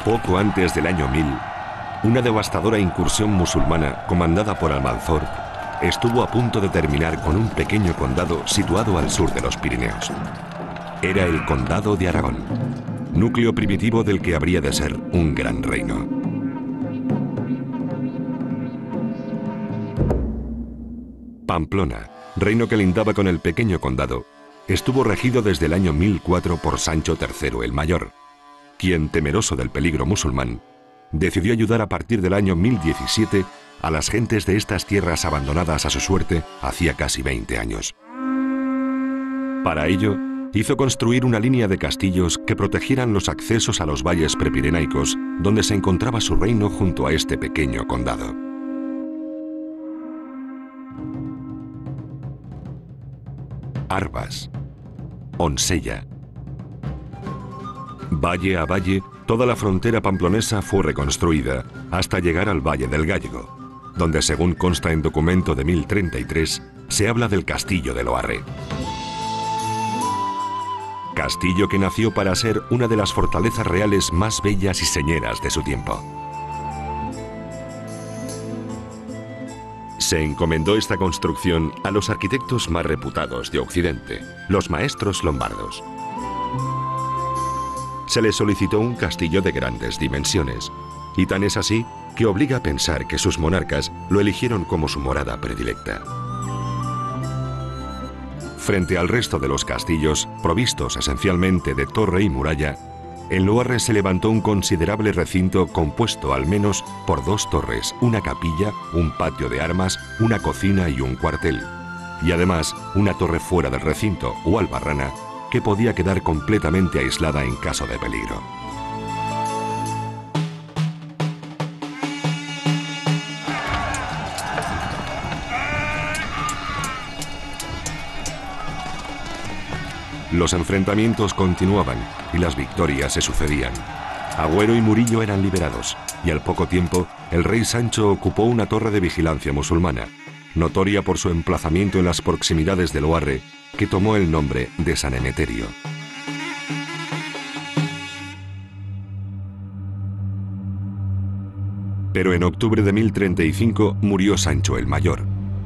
Poco antes del año 1000, una devastadora incursión musulmana comandada por Almanzor estuvo a punto de terminar con un pequeño condado situado al sur de los Pirineos. Era el Condado de Aragón, núcleo primitivo del que habría de ser un gran reino. Pamplona, reino que lindaba con el pequeño condado, estuvo regido desde el año 1004 por Sancho III el Mayor, quien, temeroso del peligro musulmán, decidió ayudar a partir del año 1017 a las gentes de estas tierras abandonadas a su suerte hacía casi 20 años. Para ello, hizo construir una línea de castillos que protegieran los accesos a los valles prepirenaicos donde se encontraba su reino junto a este pequeño condado. Arbas, Onsella. Valle a valle, toda la frontera pamplonesa fue reconstruida hasta llegar al Valle del Gállego, donde, según consta en documento de 1033, se habla del castillo de Loarre. Castillo que nació para ser una de las fortalezas reales más bellas y señeras de su tiempo. Se encomendó esta construcción a los arquitectos más reputados de Occidente, los maestros lombardos. Se le solicitó un castillo de grandes dimensiones, y tan es así que obliga a pensar que sus monarcas lo eligieron como su morada predilecta. Frente al resto de los castillos, provistos esencialmente de torre y muralla, en Loarre se levantó un considerable recinto compuesto al menos por 2 torres, una capilla, un patio de armas, una cocina y un cuartel, y además una torre fuera del recinto o albarrana que podía quedar completamente aislada en caso de peligro. Los enfrentamientos continuaban y las victorias se sucedían. Agüero y Murillo eran liberados y al poco tiempo el rey Sancho ocupó una torre de vigilancia musulmana, notoria por su emplazamiento en las proximidades de Loarre, que tomó el nombre de San Emeterio. Pero en octubre de 1035 murió Sancho el Mayor,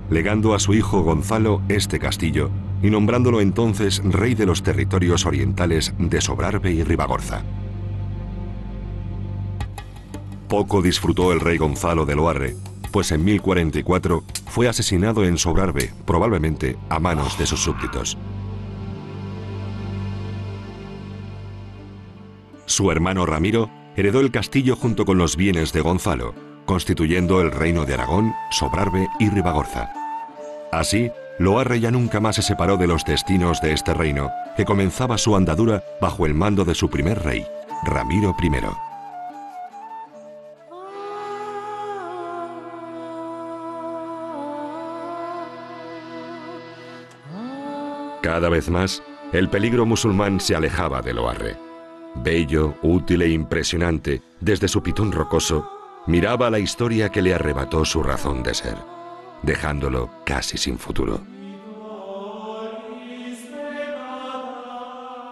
legando a su hijo Gonzalo este castillo y nombrándolo entonces rey de los territorios orientales de Sobrarbe y Ribagorza. Poco disfrutó el rey Gonzalo de Loarre, pues en 1044 fue asesinado en Sobrarbe, probablemente a manos de sus súbditos. Su hermano Ramiro heredó el castillo junto con los bienes de Gonzalo, constituyendo el reino de Aragón, Sobrarbe y Ribagorza. Así, Loarre ya nunca más se separó de los destinos de este reino, que comenzaba su andadura bajo el mando de su primer rey, Ramiro I. Cada vez más, el peligro musulmán se alejaba de Loarre. Bello, útil e impresionante, desde su pitón rocoso, miraba la historia que le arrebató su razón de ser, dejándolo casi sin futuro.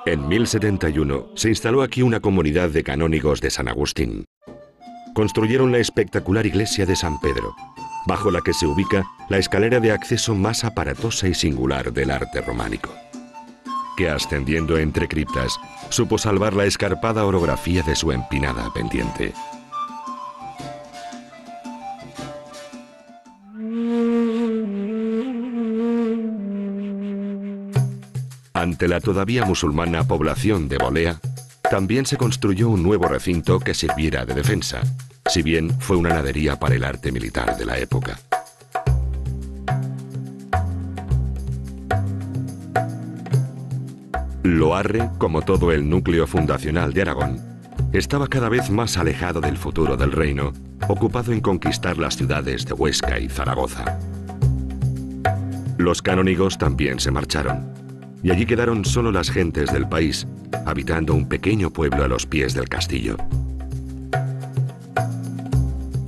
En 1071 se instaló aquí una comunidad de canónigos de San Agustín. Construyeron la espectacular iglesia de San Pedro, bajo la que se ubica la escalera de acceso más aparatosa y singular del arte románico, que ascendiendo entre criptas supo salvar la escarpada orografía de su empinada pendiente. Ante la todavía musulmana población de Bolea, también se construyó un nuevo recinto que sirviera de defensa, si bien fue una nadería para el arte militar de la época. Loarre, como todo el núcleo fundacional de Aragón, estaba cada vez más alejado del futuro del reino, ocupado en conquistar las ciudades de Huesca y Zaragoza. Los canónigos también se marcharon, y allí quedaron solo las gentes del país, habitando un pequeño pueblo a los pies del castillo.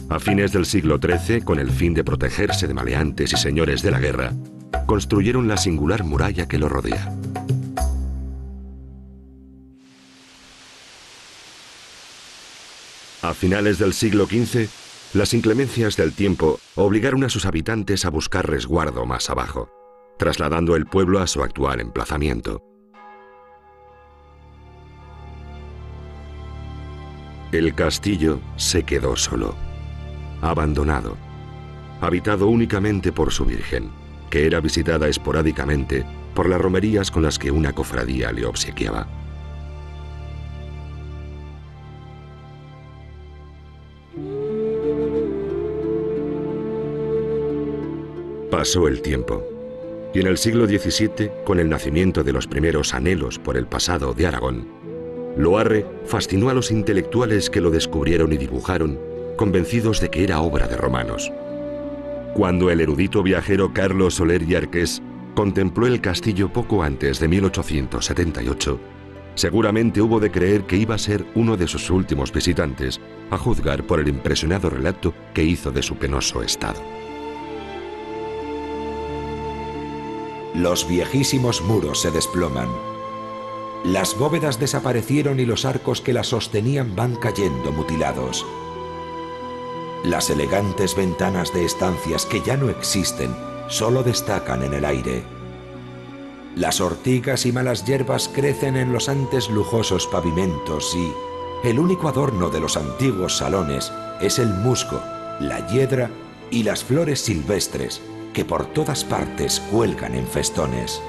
A fines del siglo XIII, con el fin de protegerse de maleantes y señores de la guerra, construyeron la singular muralla que lo rodea. A finales del siglo XV, las inclemencias del tiempo obligaron a sus habitantes a buscar resguardo más abajo, trasladando el pueblo a su actual emplazamiento. El castillo se quedó solo, abandonado, habitado únicamente por su Virgen, que era visitada esporádicamente por las romerías con las que una cofradía le obsequiaba. Pasó el tiempo, y en el siglo XVII, con el nacimiento de los primeros anhelos por el pasado de Aragón, Loarre fascinó a los intelectuales que lo descubrieron y dibujaron, convencidos de que era obra de romanos. Cuando el erudito viajero Carlos Soler y Arqués contempló el castillo poco antes de 1878, seguramente hubo de creer que iba a ser uno de sus últimos visitantes, a juzgar por el impresionado relato que hizo de su penoso estado. Los viejísimos muros se desploman. Las bóvedas desaparecieron y los arcos que las sostenían van cayendo mutilados. Las elegantes ventanas de estancias que ya no existen solo destacan en el aire. Las ortigas y malas hierbas crecen en los antes lujosos pavimentos y el único adorno de los antiguos salones es el musgo, la hiedra y las flores silvestres que por todas partes cuelgan en festones.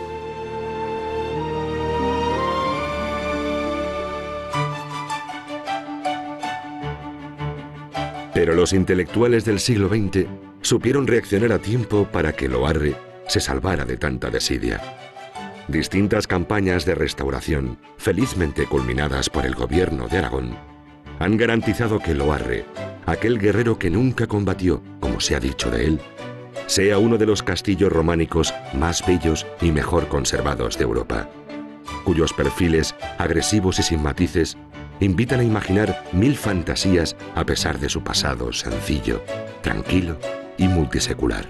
Pero los intelectuales del siglo XX supieron reaccionar a tiempo para que Loarre se salvara de tanta desidia. Distintas campañas de restauración, felizmente culminadas por el gobierno de Aragón, han garantizado que Loarre, aquel guerrero que nunca combatió, como se ha dicho de él, sea uno de los castillos románicos más bellos y mejor conservados de Europa, cuyos perfiles, agresivos y sin matices, invitan a imaginar mil fantasías a pesar de su pasado sencillo, tranquilo y multisecular.